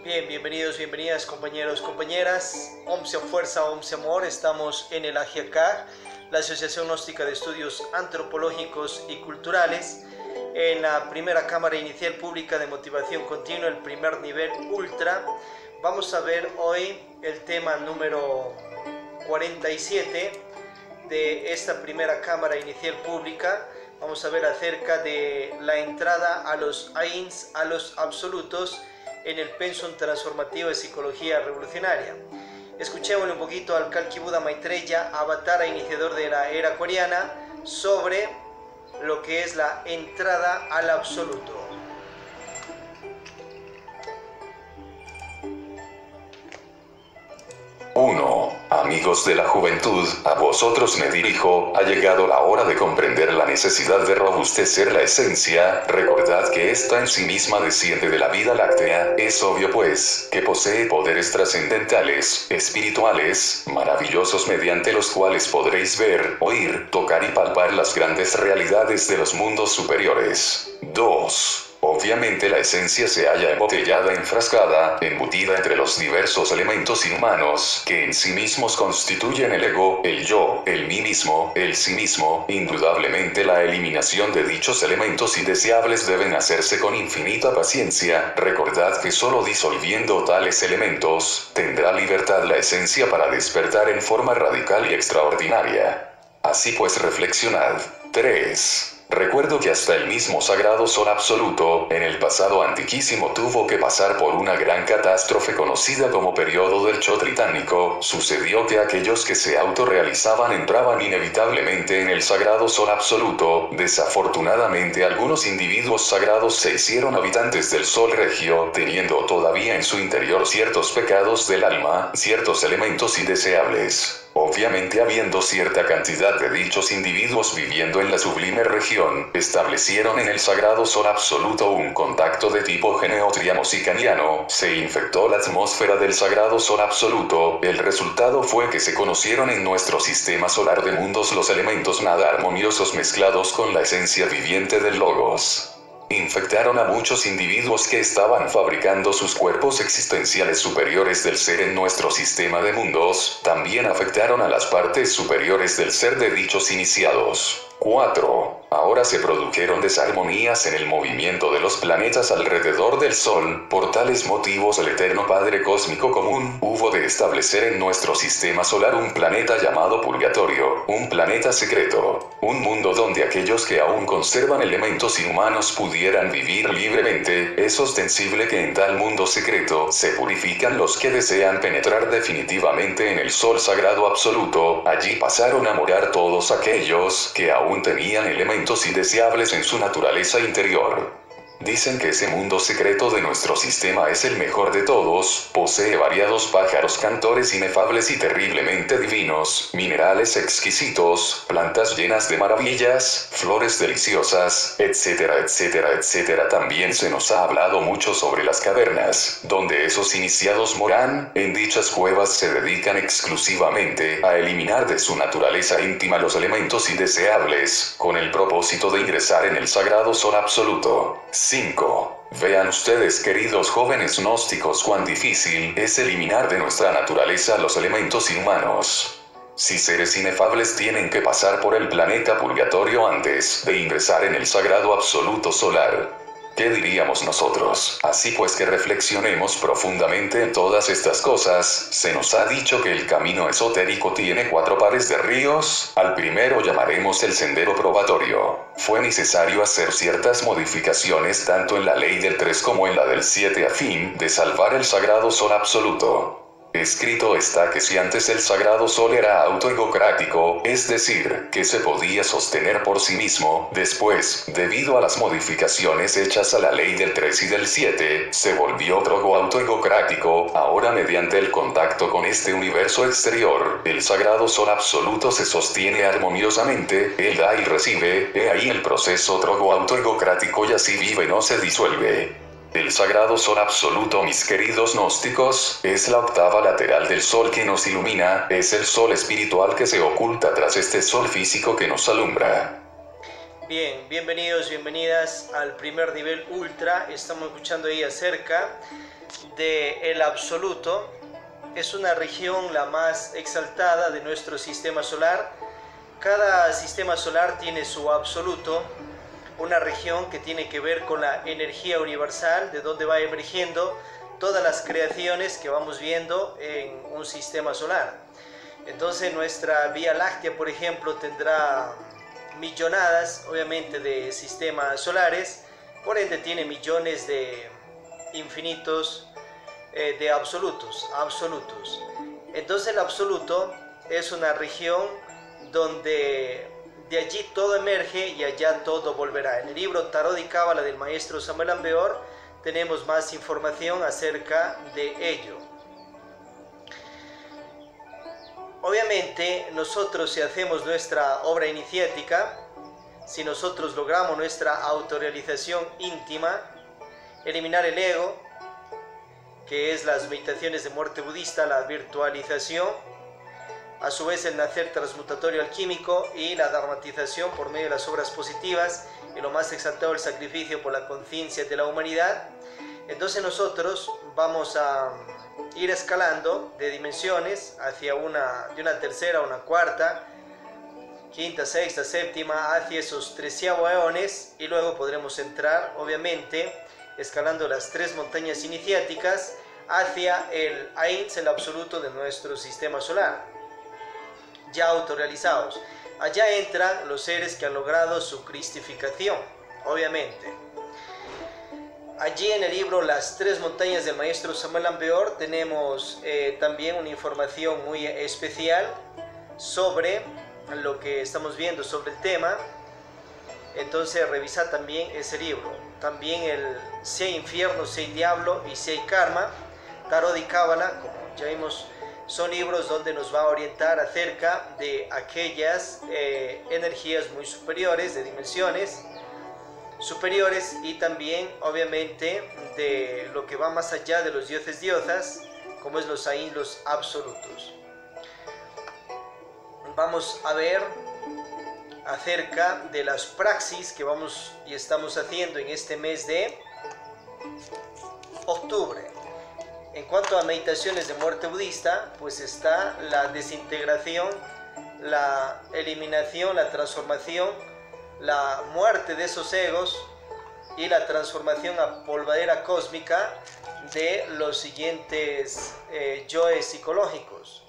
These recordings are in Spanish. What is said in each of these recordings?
Bien, bienvenidos, bienvenidas compañeros, compañeras. OMSE Fuerza, OMSE Amor. Estamos en el AGIACAG, la Asociación Gnóstica de Estudios Antropológicos y Culturales, en la primera Cámara Inicial Pública de Motivación Continua, el primer nivel Ultra. Vamos a ver hoy el tema número 47 de esta primera Cámara Inicial Pública. Vamos a ver acerca de la entrada a los AINS, a los absolutos, en el pensum transformativo de psicología revolucionaria. Escuchémosle un poquito al Kalki Buda Maitreya, avatar iniciador de la era acuariana, sobre lo que es la entrada al absoluto. Amigos de la juventud, a vosotros me dirijo. Ha llegado la hora de comprender la necesidad de robustecer la esencia. Recordad que esta en sí misma desciende de la vida láctea. Es obvio pues, que posee poderes trascendentales, espirituales, maravillosos, mediante los cuales podréis ver, oír, tocar y palpar las grandes realidades de los mundos superiores. 2. Obviamente la esencia se halla embotellada, enfrascada, embutida entre los diversos elementos inhumanos, que en sí mismos constituyen el ego, el yo, el mí mismo, el sí mismo. Indudablemente la eliminación de dichos elementos indeseables deben hacerse con infinita paciencia. Recordad que solo disolviendo tales elementos, tendrá libertad la esencia para despertar en forma radical y extraordinaria. Así pues reflexionad. 3. Recuerdo que hasta el mismo sagrado sol absoluto, en el pasado antiquísimo, tuvo que pasar por una gran catástrofe conocida como periodo del Cho Tritánico. Sucedió que aquellos que se autorrealizaban entraban inevitablemente en el sagrado sol absoluto. Desafortunadamente algunos individuos sagrados se hicieron habitantes del sol regio, teniendo todavía en su interior ciertos pecados del alma, ciertos elementos indeseables. Obviamente, habiendo cierta cantidad de dichos individuos viviendo en la sublime región, establecieron en el sagrado sol absoluto un contacto de tipo geneotriamosicaniano. Se infectó la atmósfera del sagrado sol absoluto. El resultado fue que se conocieron en nuestro sistema solar de mundos los elementos nada armoniosos mezclados con la esencia viviente del Logos. Infectaron a muchos individuos que estaban fabricando sus cuerpos existenciales superiores del ser en nuestro sistema de mundos. También afectaron a las partes superiores del ser de dichos iniciados. 4. Ahora se produjeron desarmonías en el movimiento de los planetas alrededor del Sol. Por tales motivos el Eterno Padre Cósmico Común hubo de establecer en nuestro sistema solar un planeta llamado Purgatorio, un planeta secreto, un mundo donde aquellos que aún conservan elementos inhumanos pudieran vivir libremente. Es ostensible que en tal mundo secreto se purifican los que desean penetrar definitivamente en el Sol Sagrado Absoluto. Allí pasaron a morar todos aquellos que aún tenían elementos indeseables en su naturaleza interior. Dicen que ese mundo secreto de nuestro sistema es el mejor de todos, posee variados pájaros cantores inefables y terriblemente divinos, minerales exquisitos, plantas llenas de maravillas, flores deliciosas, etcétera, etcétera, etcétera. También se nos ha hablado mucho sobre las cavernas, donde esos iniciados moran. En dichas cuevas se dedican exclusivamente a eliminar de su naturaleza íntima los elementos indeseables, con el propósito de ingresar en el sagrado sol absoluto. 5. Vean ustedes, queridos jóvenes gnósticos, cuán difícil es eliminar de nuestra naturaleza los elementos inhumanos. Si seres inefables tienen que pasar por el planeta Purgatorio antes de ingresar en el sagrado absoluto solar, ¿qué diríamos nosotros? Así pues que reflexionemos profundamente en todas estas cosas. Se nos ha dicho que el camino esotérico tiene 4 pares de ríos. Al primero llamaremos el sendero probatorio. Fue necesario hacer ciertas modificaciones tanto en la ley del 3 como en la del 7 a fin de salvar el sagrado sol absoluto. Escrito está que si antes el sagrado sol era autoegocrático, es decir, que se podía sostener por sí mismo, después, debido a las modificaciones hechas a la ley del 3 y del 7, se volvió autoegocrático. Ahora, mediante el contacto con este universo exterior, el sagrado sol absoluto se sostiene armoniosamente, él da y recibe. He ahí el proceso autoegocrático, y así vive, no se disuelve. El sagrado sol absoluto, mis queridos gnósticos, es la octava lateral del sol que nos ilumina, es el sol espiritual que se oculta tras este sol físico que nos alumbra. Bien, bienvenidos, bienvenidas al primer nivel ultra. Estamos escuchando ahí acerca del absoluto. Es una región la más exaltada de nuestro sistema solar. Cada sistema solar tiene su absoluto, una región que tiene que ver con la energía universal, de donde va emergiendo todas las creaciones que vamos viendo en un sistema solar. Entonces nuestra Vía Láctea, por ejemplo, tendrá millonadas, obviamente, de sistemas solares, por ende tiene millones de infinitos, de absolutos. Entonces el absoluto es una región donde de allí todo emerge y allá todo volverá. En el libro Tarot y Cábala del maestro Samuel Ambeor tenemos más información acerca de ello. Obviamente nosotros, si hacemos nuestra obra iniciática, si nosotros logramos nuestra autorrealización íntima, eliminar el ego, que es las meditaciones de muerte budista, la virtualización, a su vez el nacer transmutatorio alquímico y la dharmatización por medio de las obras positivas y lo más exaltado, el sacrificio por la conciencia de la humanidad, entonces nosotros vamos a ir escalando de dimensiones hacia de una tercera a una cuarta, quinta, sexta, séptima, hacia esos 13avo eones, y luego podremos entrar, obviamente, escalando las 3 montañas iniciáticas hacia el Ainz, el absoluto de nuestro sistema solar, ya autorrealizados. Allá entran los seres que han logrado su cristificación, obviamente. Allí en el libro Las 3 montañas del maestro Samuel Ambeor tenemos también una información muy especial sobre lo que estamos viendo sobre el tema. Entonces revisa también ese libro. También el Si hay infierno, si hay diablo y si hay karma, Tarot y Cábala, como ya vimos, son libros donde nos va a orientar acerca de aquellas energías muy superiores, de dimensiones superiores, y también obviamente de lo que va más allá de los dioses diosas, como es los Ain, los absolutos. Vamos a ver acerca de las praxis que vamos y estamos haciendo en este mes de octubre. En cuanto a meditaciones de muerte budista, pues está la desintegración, la eliminación, la transformación, la muerte de esos egos y la transformación a polvadera cósmica de los siguientes yoes psicológicos.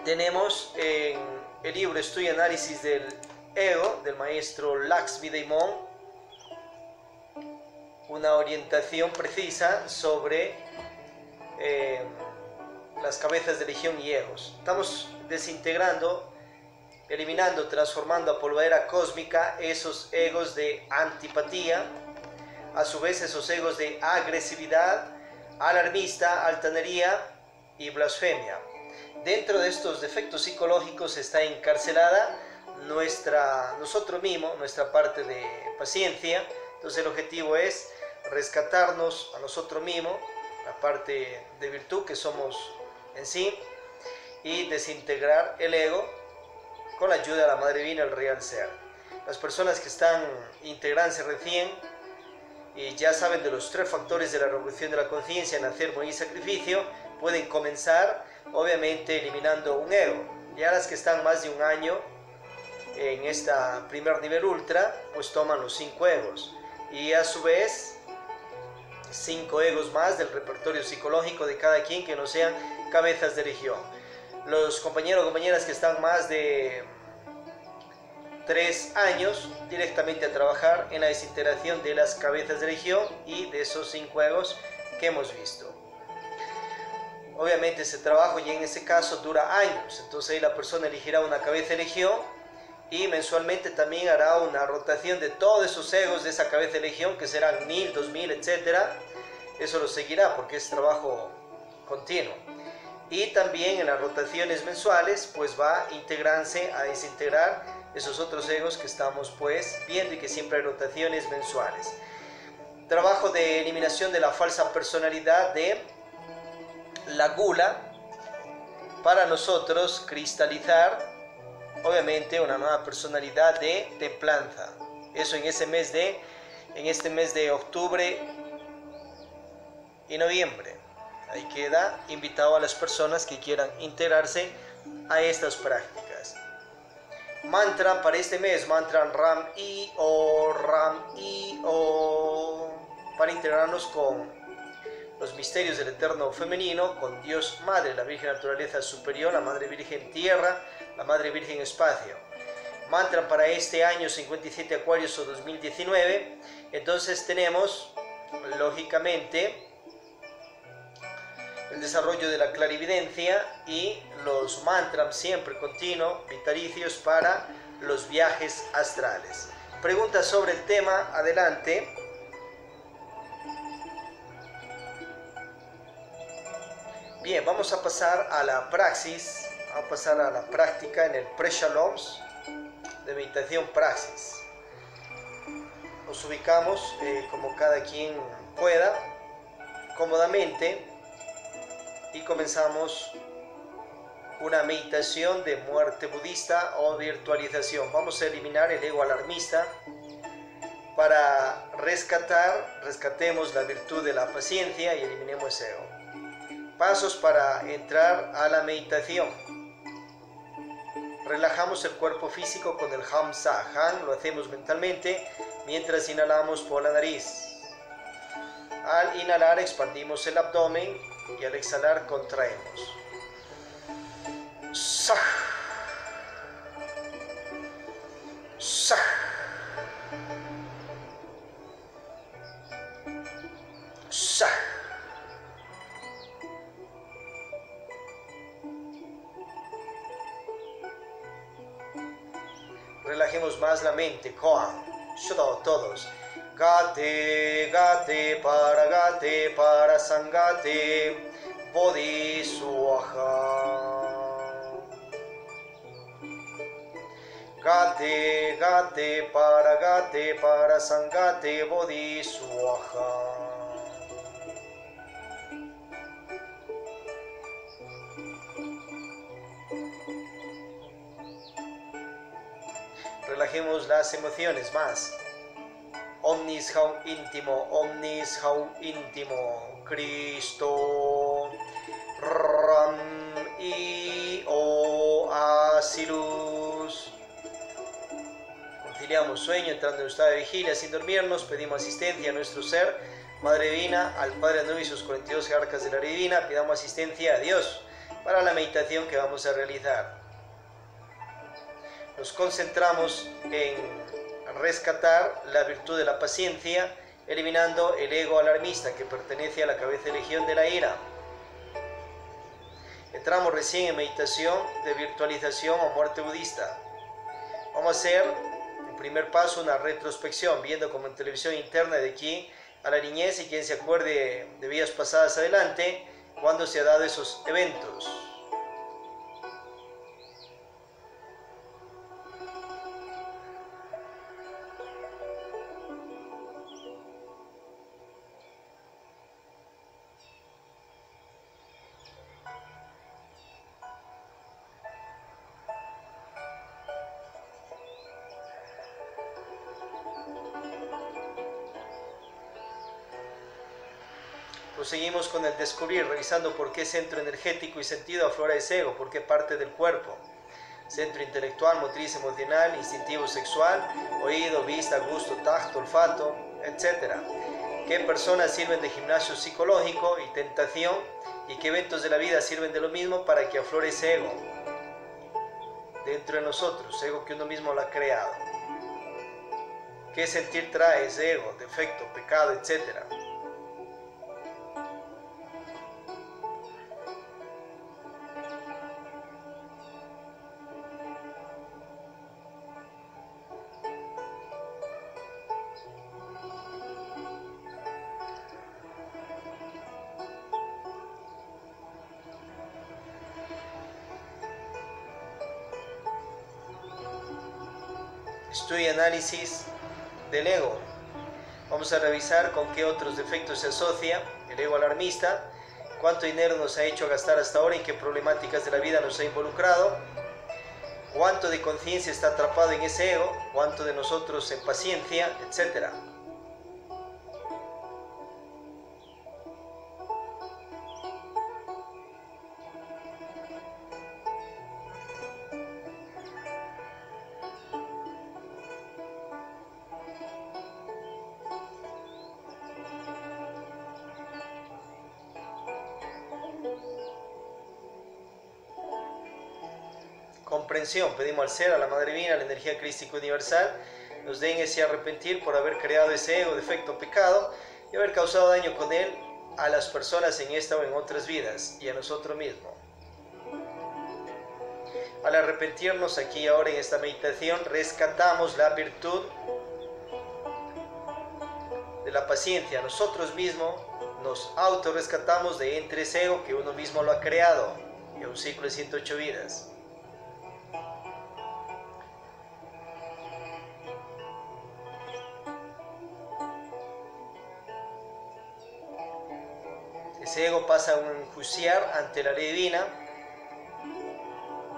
Tenemos en el libro Estudio y Análisis del Ego del maestro Lakshmi Daimon una orientación precisa sobre las cabezas de legión y egos. Estamos desintegrando, eliminando, transformando a polvadera cósmica esos egos de antipatía, a su vez esos egos de agresividad, alarmista, altanería y blasfemia. Dentro de estos defectos psicológicos está encarcelada nosotros mismos, nuestra parte de paciencia. Entonces el objetivo es rescatarnos a nosotros mismos, la parte de virtud que somos en sí, y desintegrar el ego con la ayuda de la Madre Divina, el Real Ser. Las personas que están integrándose recién y ya saben de los 3 factores de la revolución de la conciencia, nacer, morir y sacrificio, pueden comenzar obviamente eliminando un ego. Ya las que están más de un año en esta primer nivel ultra, pues toman los 5 egos y a su vez 5 egos más del repertorio psicológico de cada quien que no sean cabezas de legión. Los compañeros o compañeras que están más de 3 años directamente a trabajar en la desintegración de las cabezas de legión y de esos 5 egos que hemos visto. Obviamente ese trabajo y en ese caso dura años, entonces ahí la persona elegirá una cabeza de legión y mensualmente también hará una rotación de todos esos egos de esa cabeza de legión, que serán 1000, 2000, etcétera. Eso lo seguirá porque es trabajo continuo. Y también en las rotaciones mensuales pues va a integrarse, a desintegrar esos otros egos que estamos pues viendo, y que siempre hay rotaciones mensuales. Trabajo de eliminación de la falsa personalidad, de la gula, para nosotros cristalizar, obviamente, una nueva personalidad de templanza. Eso en este mes de octubre y noviembre. Ahí queda invitado a las personas que quieran integrarse a estas prácticas. Mantra para este mes, mantra Ram I O, para integrarnos con los misterios del eterno femenino, con Dios Madre, la Virgen Naturaleza Superior, la Madre Virgen Tierra, la Madre Virgen Espacio. Mantra para este año 57 Acuarios o 2019. Entonces tenemos, lógicamente, el desarrollo de la clarividencia y los mantras siempre continuos, vitalicios para los viajes astrales. Preguntas sobre el tema, adelante. Bien, vamos a pasar a la praxis, vamos a pasar a la práctica en el Pre-Shaloms de meditación praxis. Nos ubicamos como cada quien pueda, cómodamente, y comenzamos una meditación de muerte budista o virtualización. Vamos a eliminar el ego alarmista para rescatemos la virtud de la paciencia y eliminemos ese ego. Pasos para entrar a la meditación. Relajamos el cuerpo físico con el Hamsa. Han lo hacemos mentalmente mientras inhalamos por la nariz. Al inhalar expandimos el abdomen y al exhalar contraemos. Sah. Sah. Sah. Relajemos más la mente. Koan. Todos. Gate, gate, para sangate, bodhi suaha. Gate, gate, para sangate, bodhi suaha. Relajemos las emociones más. Omnis haum íntimo, Cristo, Ram I O Asilus. Conciliamos sueño, entrando en estado de vigilia sin dormirnos, pedimos asistencia a nuestro ser, Madre Divina, al Padre Anubis y sus 42 jerarcas de la Divina, pidamos asistencia a Dios para la meditación que vamos a realizar. Nos concentramos en rescatar la virtud de la paciencia, eliminando el ego alarmista que pertenece a la cabeza de legión de la ira. Entramos recién en meditación de virtualización o muerte budista. Vamos a hacer, en primer paso, una retrospección, viendo como en televisión interna de aquí a la niñez y quien se acuerde de vidas pasadas adelante, cuando se ha dado esos eventos. Proseguimos con el descubrir, revisando por qué centro energético y sentido aflora ese ego, por qué parte del cuerpo. Centro intelectual, motriz, emocional, instintivo, sexual, oído, vista, gusto, tacto, olfato, etc. ¿Qué personas sirven de gimnasio psicológico y tentación? ¿Y qué eventos de la vida sirven de lo mismo para que aflore ese ego dentro de nosotros, ego que uno mismo lo ha creado? ¿Qué sentir trae ese ego? Defecto, pecado, etcétera. Estudio y análisis del ego. Vamos a revisar con qué otros defectos se asocia el ego alarmista, cuánto dinero nos ha hecho gastar hasta ahora, en qué problemáticas de la vida nos ha involucrado, cuánto de conciencia está atrapado en ese ego, cuánto de nosotros en paciencia, etc. Comprensión, pedimos al ser, a la Madre Divina, a la energía crística universal, nos den ese arrepentir por haber creado ese ego, defecto, pecado, y haber causado daño con él a las personas en esta o en otras vidas, y a nosotros mismos. Al arrepentirnos aquí y ahora en esta meditación, rescatamos la virtud de la paciencia. Nosotros mismos nos autorrescatamos de entre ese ego que uno mismo lo ha creado, en un ciclo de 108 vidas. Ese ego pasa a enjuiciar ante la ley divina,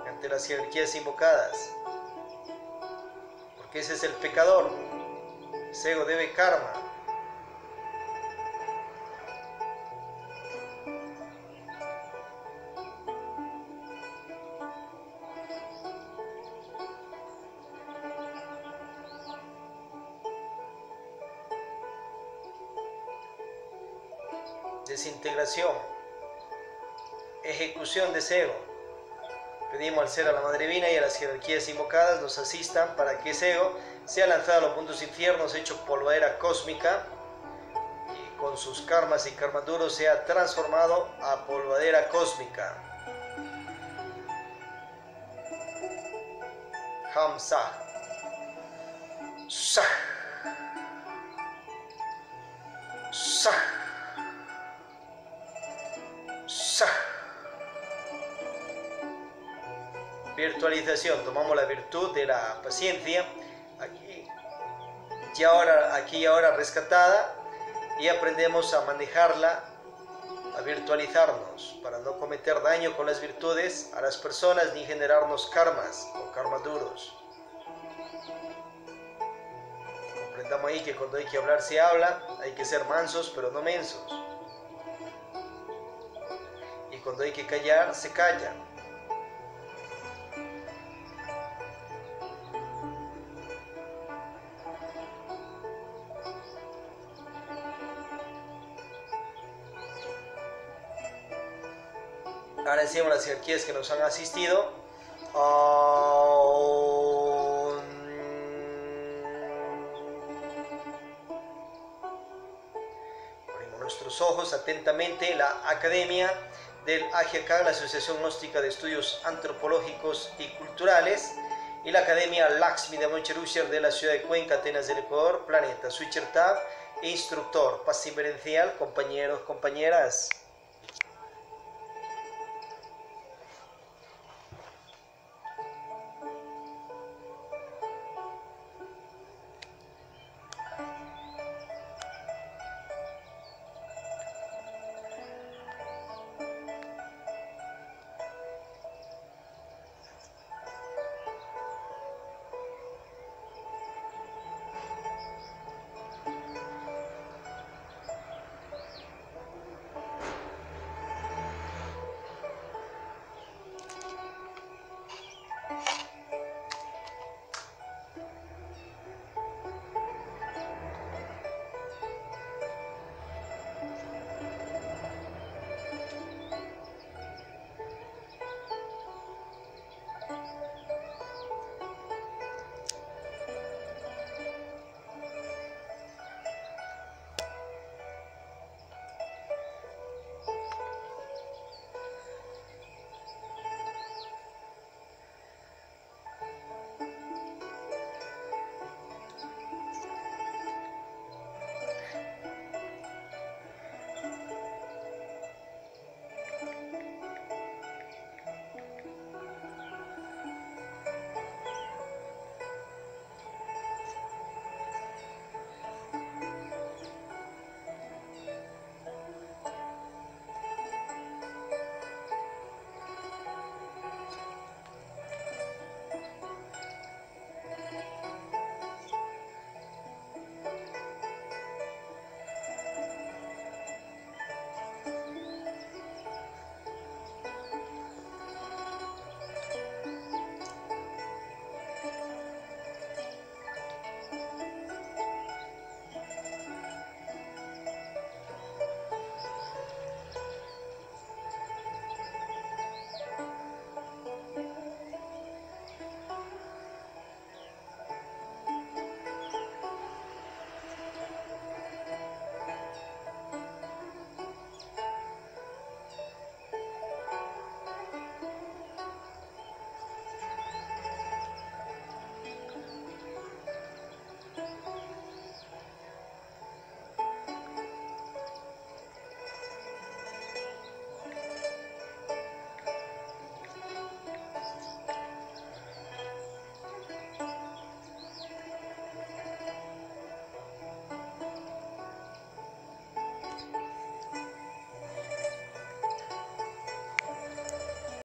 ante las jerarquías invocadas, porque ese es el pecador. Ese ego debe karma. Desintegración, ejecución de ese ego. Pedimos al ser, a la Madre Divina y a las jerarquías invocadas nos asistan para que ese ego sea lanzado a los mundos infiernos, hecho polvadera cósmica, y con sus karmas y karmas duros sea transformado a polvadera cósmica. Hamsa. Sah. Sah. Virtualización, tomamos la virtud de la paciencia aquí y ahora rescatada, y aprendemos a manejarla, a virtualizarnos para no cometer daño con las virtudes a las personas ni generarnos karmas o karmas duros. Comprendamos ahí que cuando hay que hablar se habla, hay que ser mansos pero no mensos. Y cuando hay que callar, se calla. Agradecemos las jerarquías que nos han asistido. Abrimos nuestros ojos atentamente. La Academia del AGIACAG, la Asociación Gnóstica de Estudios Antropológicos y Culturales, y la Academia Lakshmi de Moncherusher de la ciudad de Cuenca, Atenas del Ecuador, planeta Switchertab, instructor, paz inverencial, compañeros, compañeras.